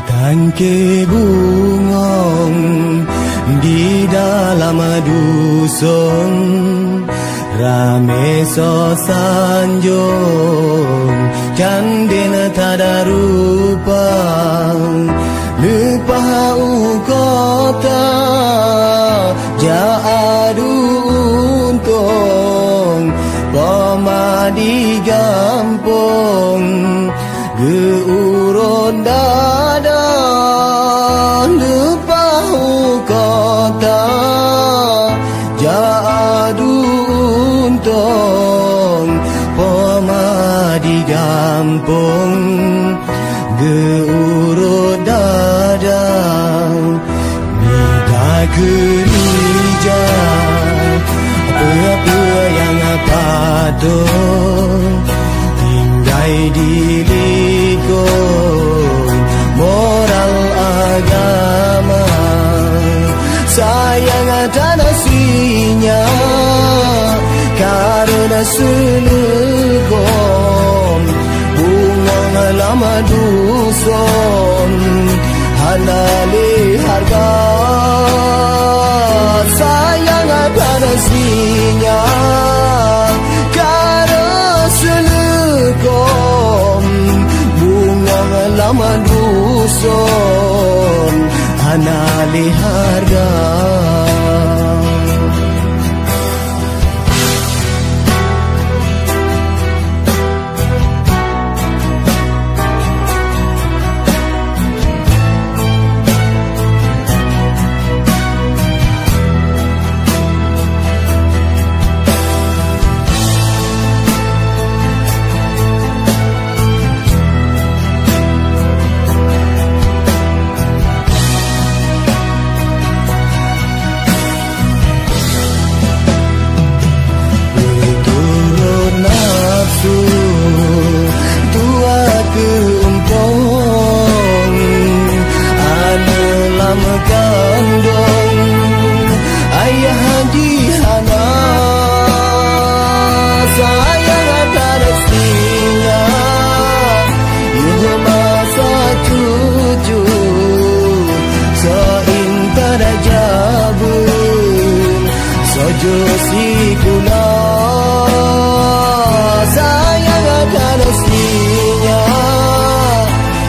Tangke bungong di dalam dusun, rame so sanjung candena tada rupa, lupa kota jaadu untung pemadi gampung geurun dada, lupa kota jaadu untung pemadi gampung geurun dada, minta gereja apa-apa yang patut tinggai diriku, moral agama sayang ada nasinya karena senekom bunga lama dusun hanali harga sayang ada nasinya karena senekom bunga lama dusun hanali harga. Josi gula sayang akan istrinya,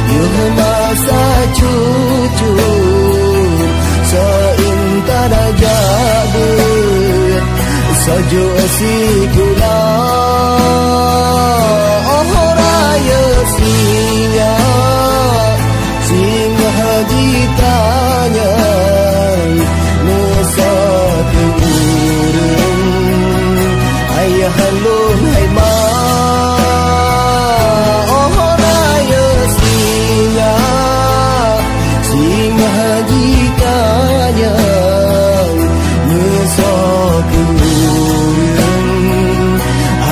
yuh masa cucu seintar jabut sejosi gula oh raya istrinya singa ditanya nusa ayah halun hai ma oh raya singa singa jikanya nyesok urang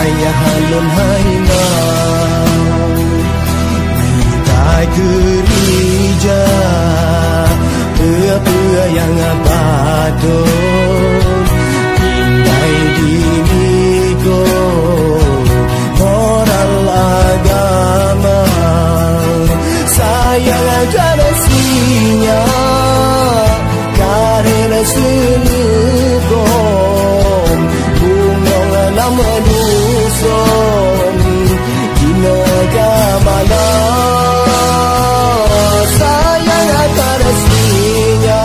ayah halun hai ma minta gereja apa yang patut tinggai diriku, moral agama sayang aja nasinya karena senekom bunga lama dusun dinaga malam sayang aja nasinya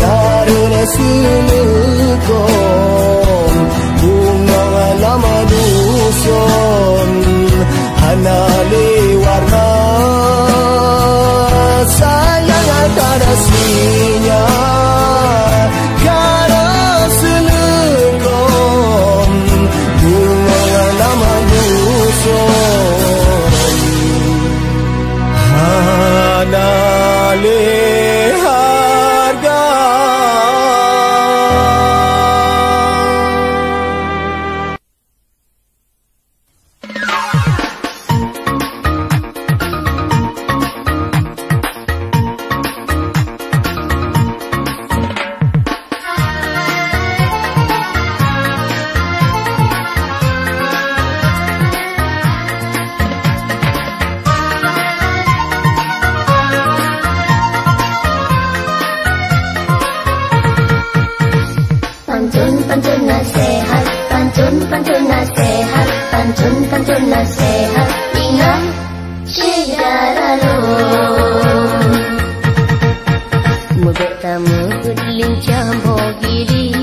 karena senekom bunga lama dusun hanali warna saya pantun nasihat, pantun nasihat, ingat sejarah lo. Mudah tamu lincah bogiri,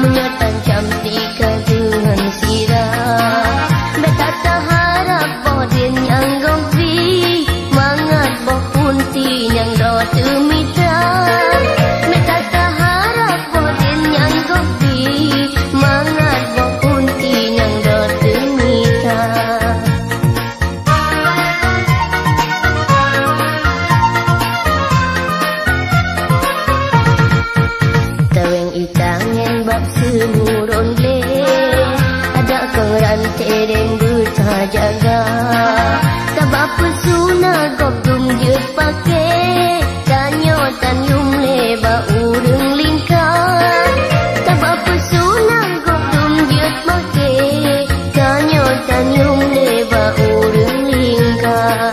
menyatan cantik dengan sirah. Beta tak harap bodin yang gompi, mangat boh punti yang do temita. Beta tak harap bodin yang gompi, mangat boh punti yang do temita. Taweng itangen bab semurun le, ada kerante dan buta jaga. Tabak pesuna gopdum je pakai, tanyo tanyum leba urung lingkar. Tabak pesuna gopdum je pakai, tanyo tanyum leba urung lingkar.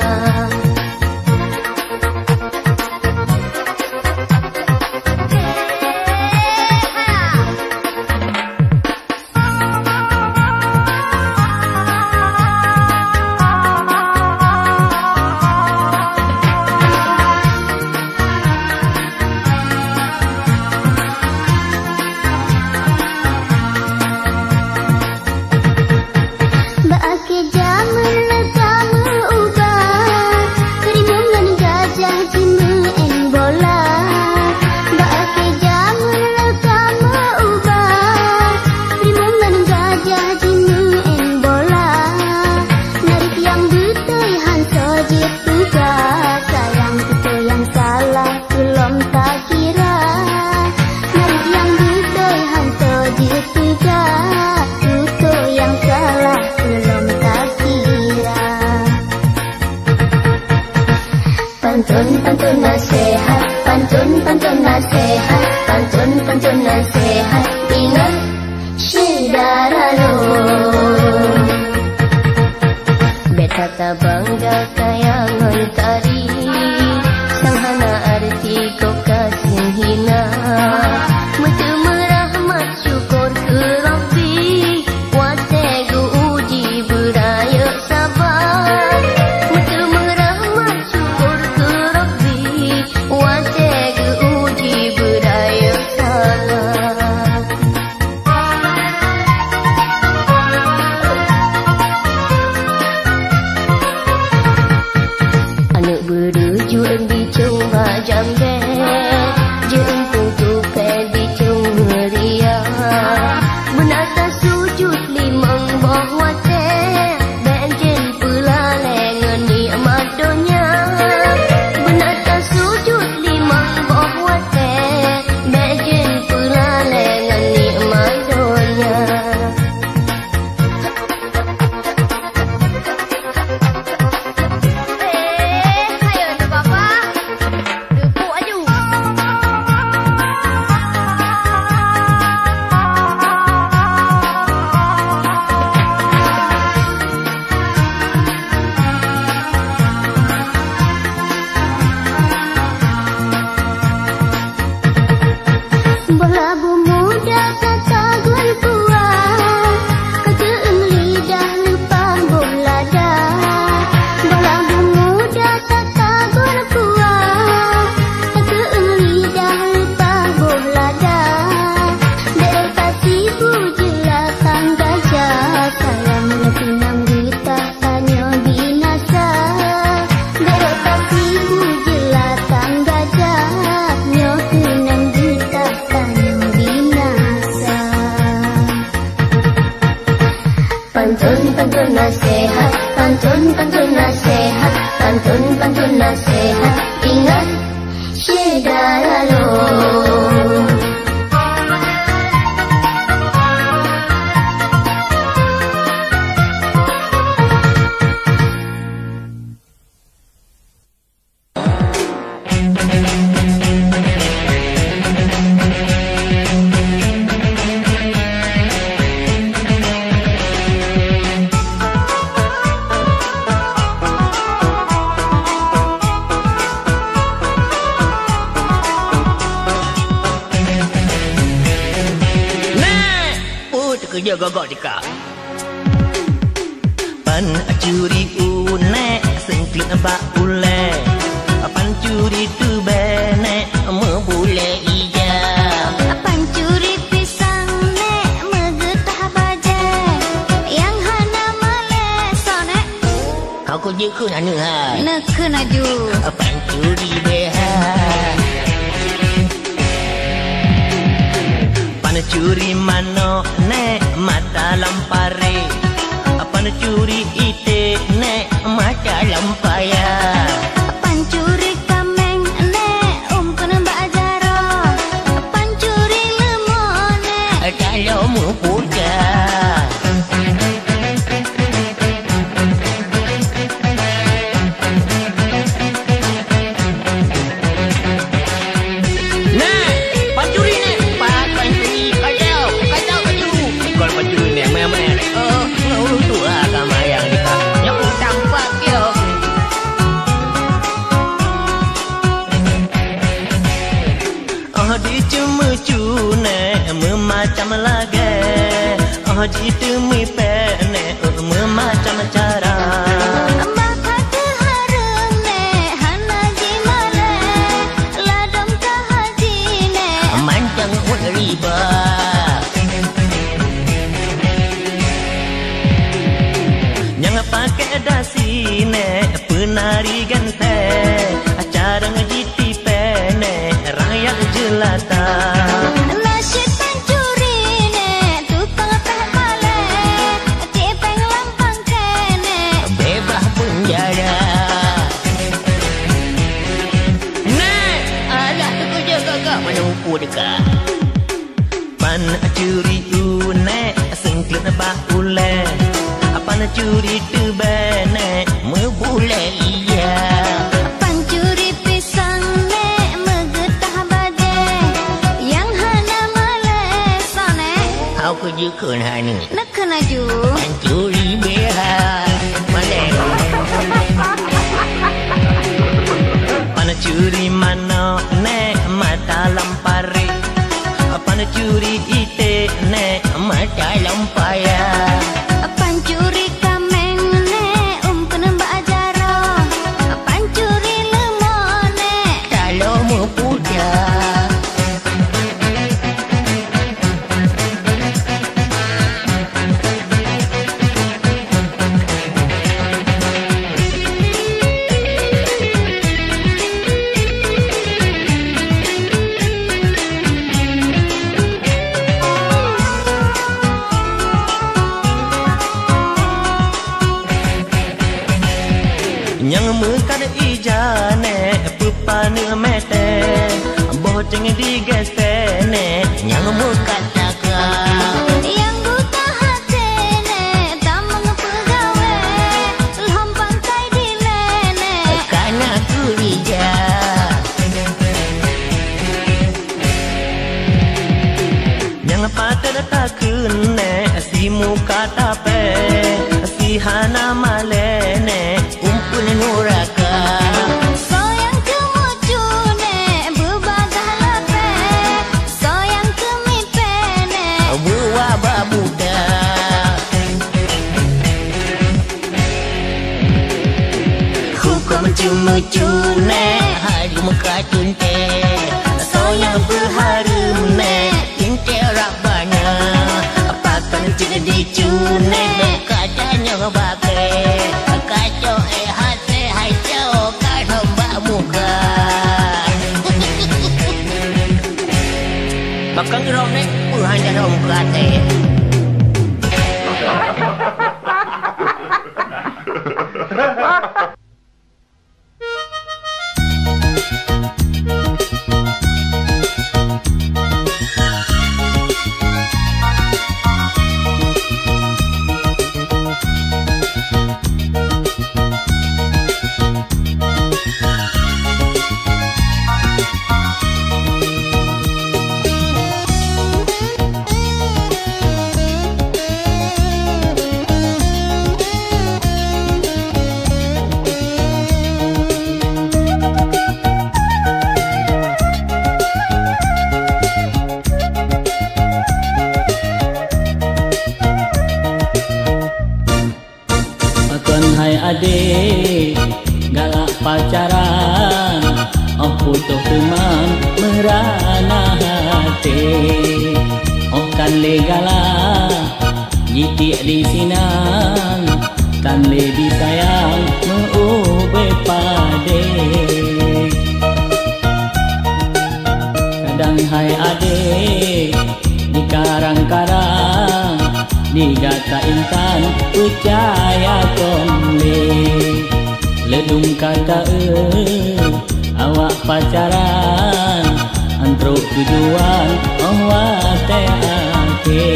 Pantun nasihat, pantun nasihat, pantun nasihat, ingat saudara lo. Beta tak bangga kayangan tari, sanghana arti kau kasih hina. Mutu merahmat syukur ke Rabbi, wategu uji beraya sabar. Mutu merahmat syukur ke Rabbi, wategu uji beraya sabar. Anak berujung di cuma jambe, jempung tupai di cuma ria. Menata sujud limang bahwa teh, benjen pula lengan ni madonya. Menata sujud limang bahwa teh, benjen pula lengan ni madonya. Hayo tu bapa, dukuk aju. Belabu muda kata gul kuat, kejeung lidah lupa bolada. Belabu muda kata gul kuat, kejeung lidah lupa bolada. Dek kasihku jelakan gajah, sayang lesinang kita tanyo binasa. Dek kasihku jelakan gajah, nyo kenang kita tanyo binasa. Pantun nasihat, pantun nasihat, pantun nasihat, ingat saudara lo. je gagak dika. Pan curi unek sengklik bak ule. Pan curi tu benek membule ija. Pan curi pisang nek megetah baje. Yang hana malesonek. Aku je ke nana hai. Nak kena ju. Pan curi behai. Pan curi mano nek mata lampare. Pan curi ite nek mata lampaya. Pan curi kameng nek kena mbak jaro. Pan curi lemon nek kalau mu puja. Macam lagi, jitu mi pene, macam cara. Maka keharum nek hana jimale, ladom kahaji nek Mancang riba. Yang pakai dasi nek penari gante, acara ngejiti pene, rakyat jelata. Dekat pan curi unek sengklet bak ule. Pan curi tu benek membule iya. Pan curi pisang nek megetah baje. Yang hana malesonek. Aku je ke nana. Nak kena ju. Pan curi behai. Malek. Pan curi mano nek mata lampare. Pan curi ite nek mata lampaya. Pan curi kameng nek kena mbak jaro. Pan curi lemon nek kalau mu puja. Yang mekan ijane pupane mete boceng digestene yang mekan taka. yang buta hati nek tamang pegawe lompang kai di lene Kana kurija. Yang patah takun nek si muka tape si hana malene umpul nuraka. soyang kemucu nek bebadah lape soyang kemipe nek Buah babuda. Hukum cumucu nek hari muka tunte. Soyang berharum nek tinte rabanya. Pakan jadi cune katanya bagai. Kacau hati hacau kacau mbak muka. Bakang rom nek hanya rom kate. pacaran, oh putus teman merana hati. Oh kan legala jitik di sinan, kan lebih sayang meube pade. Kadang hai adik di karang-karang, di gata intan percaya konle. Ledung kata awak pacaran, antro tujuan awak teake.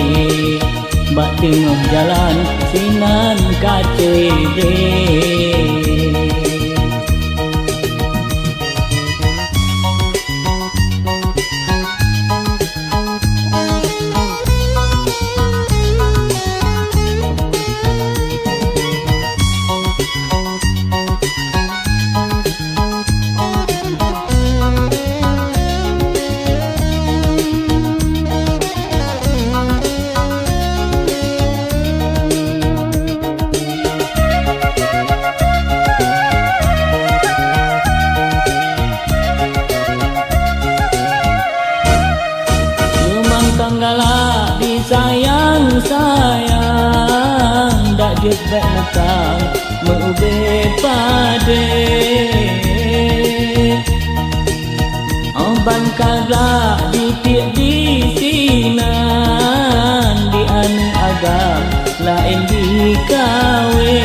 Bak tengah jalan sinan kacede. Sayang dak jebak nekang meube pade. Oban kagak ditik di sinan, di anu agam lain dikawe.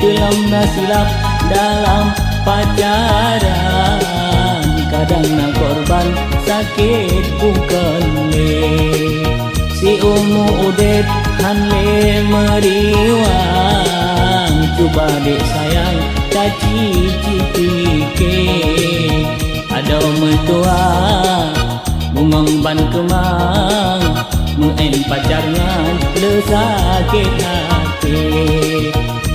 Dalam nasilap dalam pacaran, kadang nak korban sakit bukan le. Si umu udet hanle meriwang, coba dek sayang caci cipike. Ada mertua bungong ban kemang, muen pacarnya le sakit hati.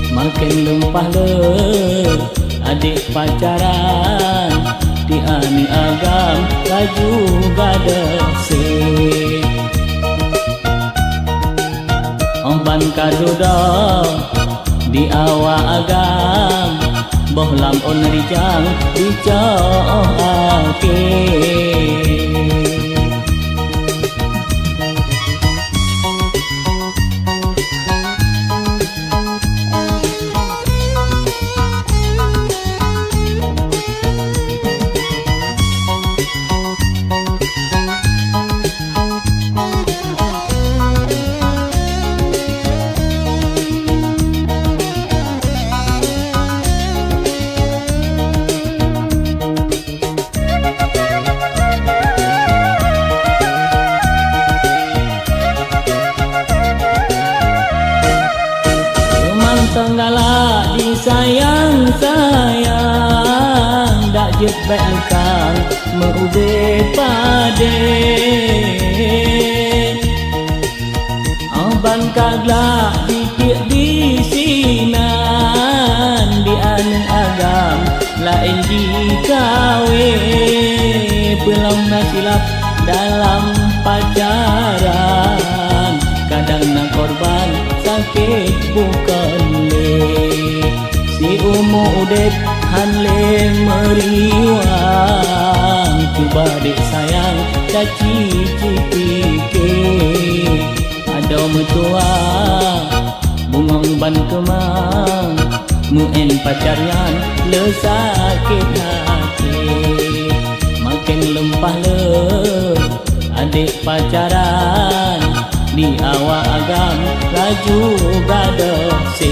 Makin lempah le adik pacaran, di ani agam laju gada se. Omban kaduda di awak agam, bohlam on rijang dicoake. Tenggala disayang-sayang, dak jebak lekang meube pade. Oban kagak ditik di sinan, di anu agam lain dikawe. Belum nasilap dalam pacaran, kadang nak korban sakit bukan le. Si umu udet hanle meriwang, coba dek sayang caci cipike. Ada mertua bungong ban kemang, muen pacarnya le sakit hati. Makin lempah le adik pacaran, di awak agam laju gada se.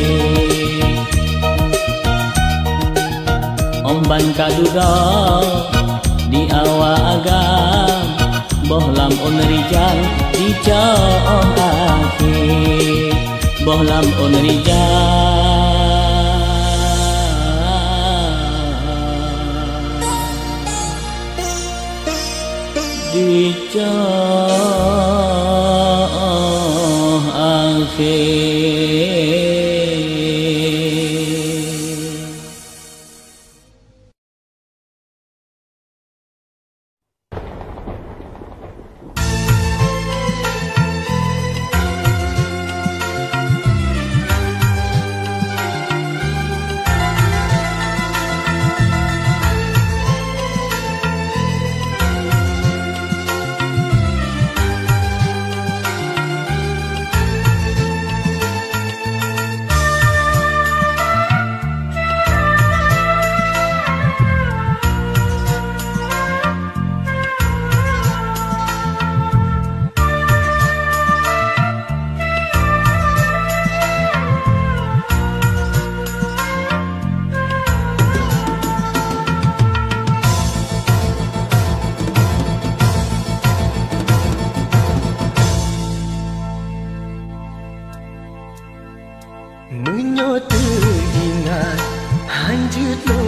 Omban kaduda di awak agam, bohlam on rijang dicoake. Bohlam on rijang dicoake.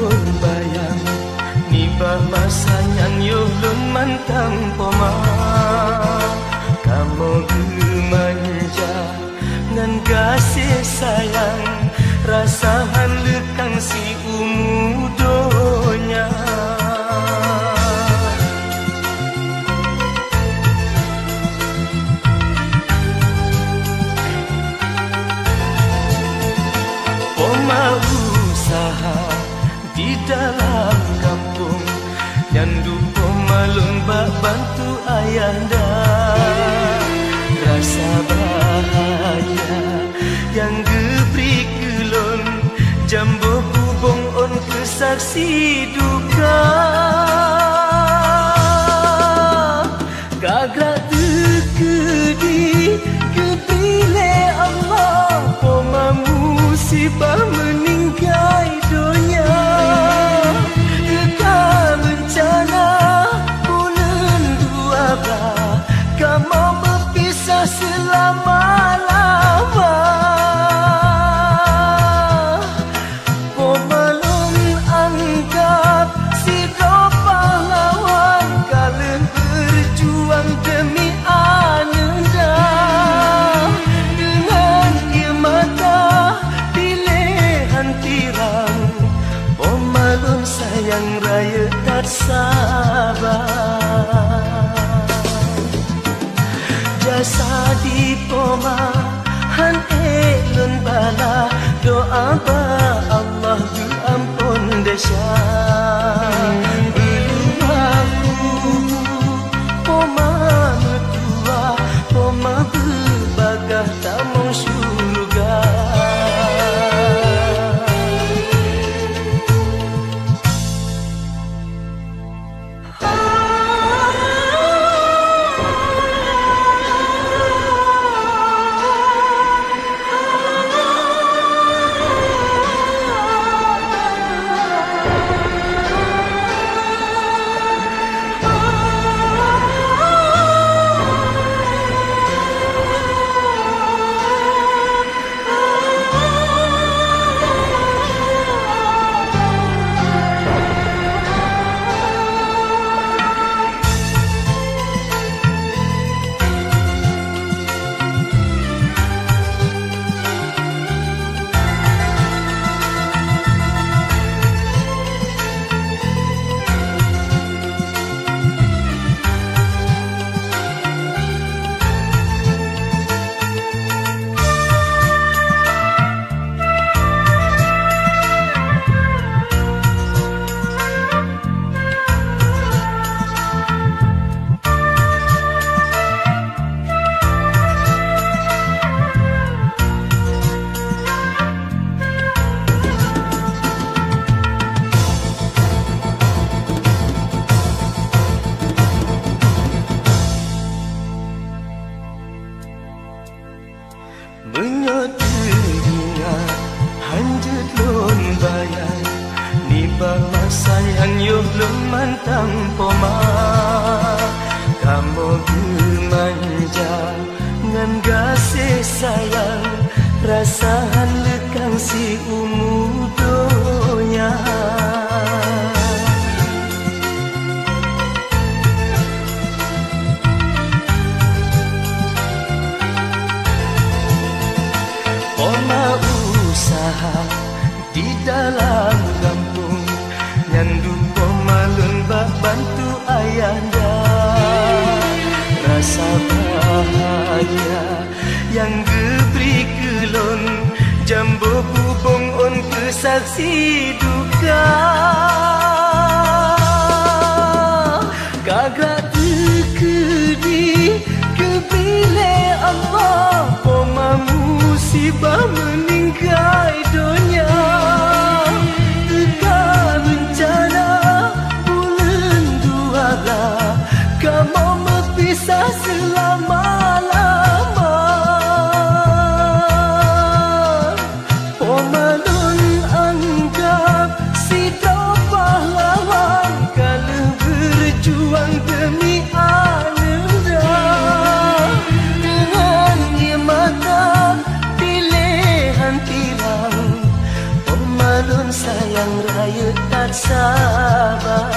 pun bayang niba masanyan yo lumantang poma kamu gemanja ngan kasih sayang rasahan lekang si umudonya poma usaha di dalam kampung nyandu poma lomba bantu ayanda rasa bahagia yang gebri kelon jambo bubong on kesaksi duka gagrak tekedi kepile Allah poma musibah meninggai dunia teka bencana bulan 12 kamu berpisah selama-lama Pomalun anggap si pahlawan kalian berjuang demi ananda dengan air mata pilihan tiram Pomalun sayang raya tak sabar jasa di poma han elun bala doa ba Allah du ampun desa beluaku poma metua poma berbagah tamong surga menyodirinya hanjut lon bayang niba masayan yo lumantang poma kamu gemanja ngan kasih sayang rasahan lekang si umudonya poma usaha di dalam kampung nyandu poma lomba bantu ayanda rasa bahagia yang gebri kelon jambo bubong on kesaksi duka gagrak tekedi kepile Allah poma musibah meninggai dunia teka bencana bulan 12 kamu berpisah selama-lama Pomalun anggap si pahlawan kalian berjuang demi ananda dengan air mata pilihan tiram Pomalun sayang raya tak sabar.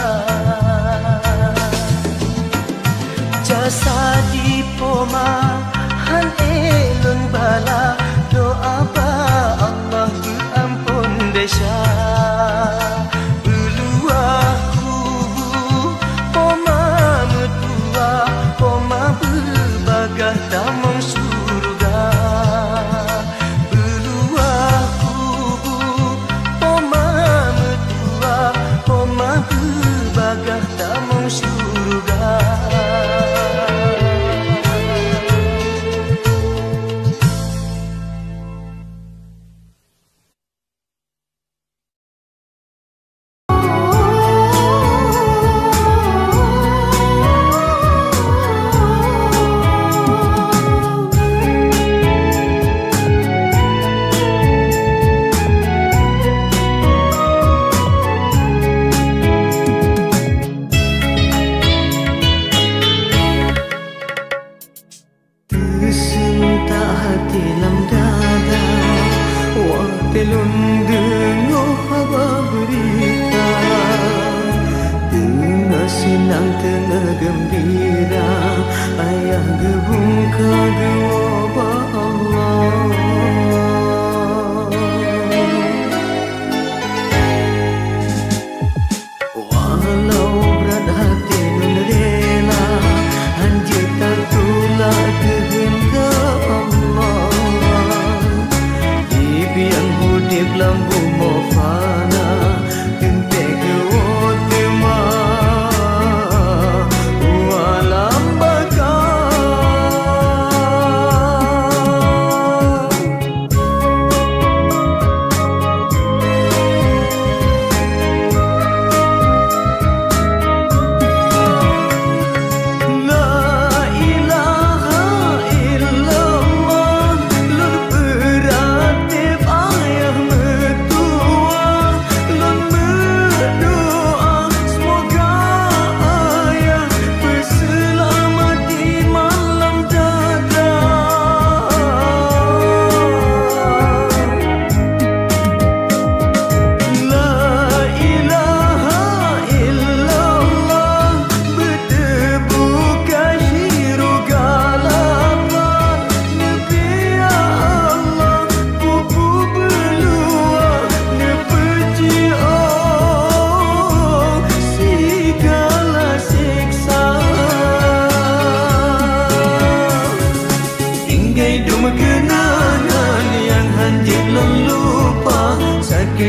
Jasa di poma han elun bala, doa ba Allah ampun desa. Beluah kubu poma metua, poma berbagah tamang surga. Beluah kubu poma metua, poma berbagah tamang surga.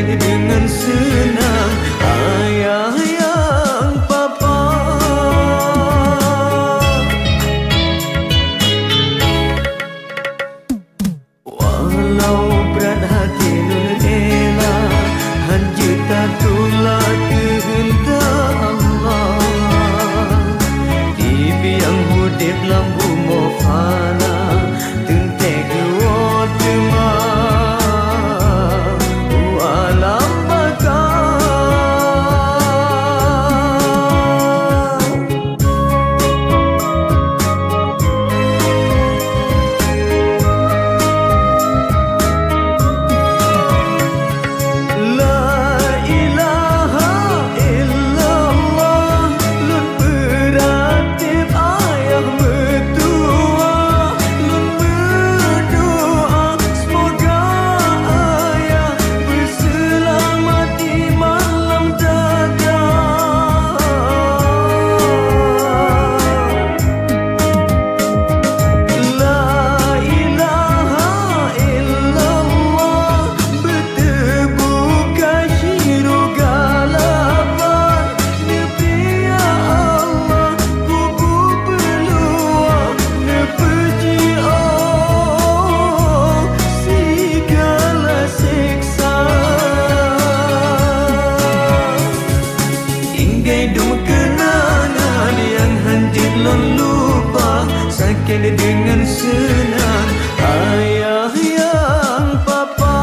Dengan senang ayah yang papa.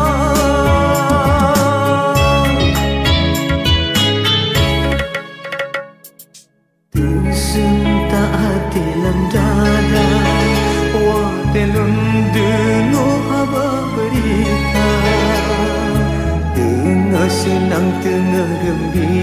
Tersentak hati dalam dada, wah telun dengar khabar berita. Tengah senang tengah gembira,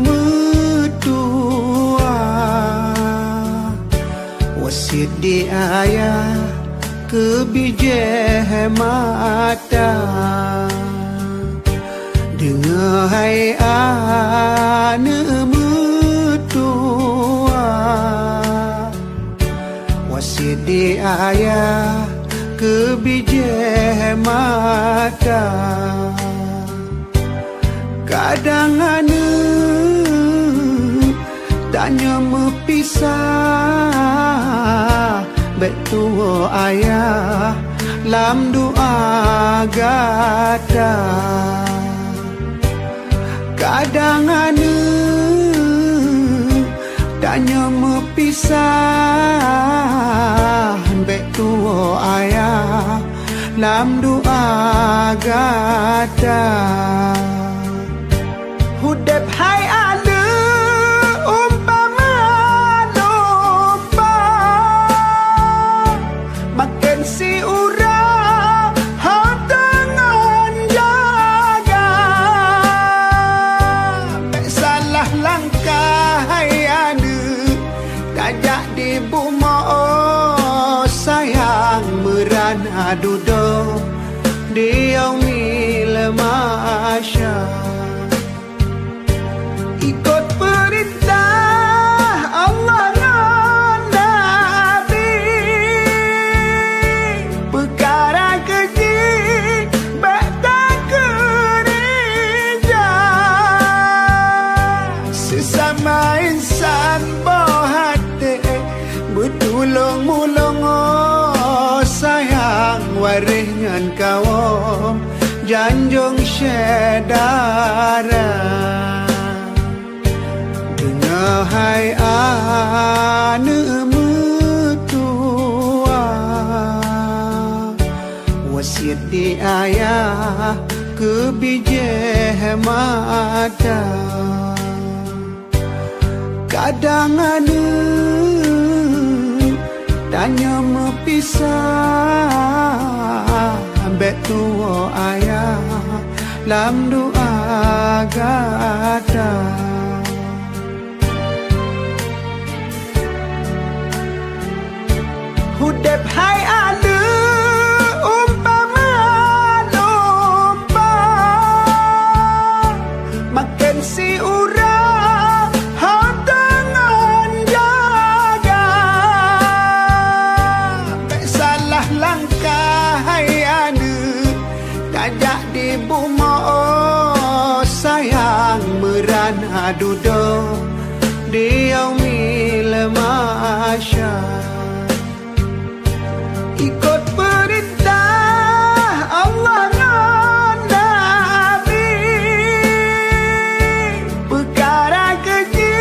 metua wasit di ayah kebijah mata dengar hai ane metua wasit di ayah kebijah mata kadang ane tanya mepisah betua ayah lam doa gata kadang ane tanya mepisah betua ayah lam doa gata hudep hai ane umpama lupa makin si urang dengan jaga tak salah langkah hai ane tajak di buma oh sayang merana duduk di yaumil masya ikut perintah Allah dan Nabi perkara keji bata gereja sesama insan bohate bertulung-mulung oh sayang waringan kawom janjung syedara hai ane metua wasit di ayah kebijah mata kadang ane tanya mepisah betua ayah lam doa gata hudep hai ane umpama lupa makin si urang dengan jaga tak salah langkah hai ane tajak di buma oh sayang merana duduk di yaumil masya ikut perintah Allah dan Nabi perkara keji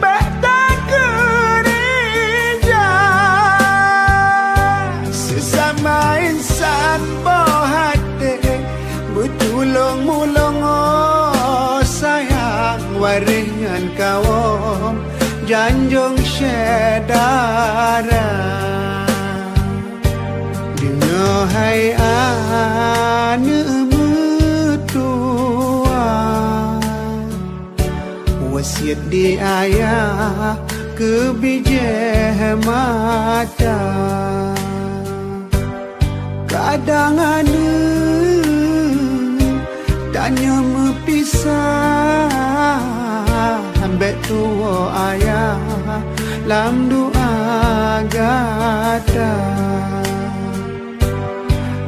bata gereja sesama insan bohate bertulung-mulung oh sayang waringan kawom janjung syedara hai ane metua wasit di ayah kebijah mata kadang ane tanya mepisah betua ayah lam doa gata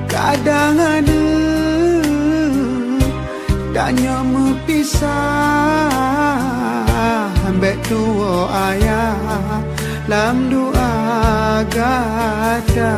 kadang ane tanya mepisah betua ayah lam doa gata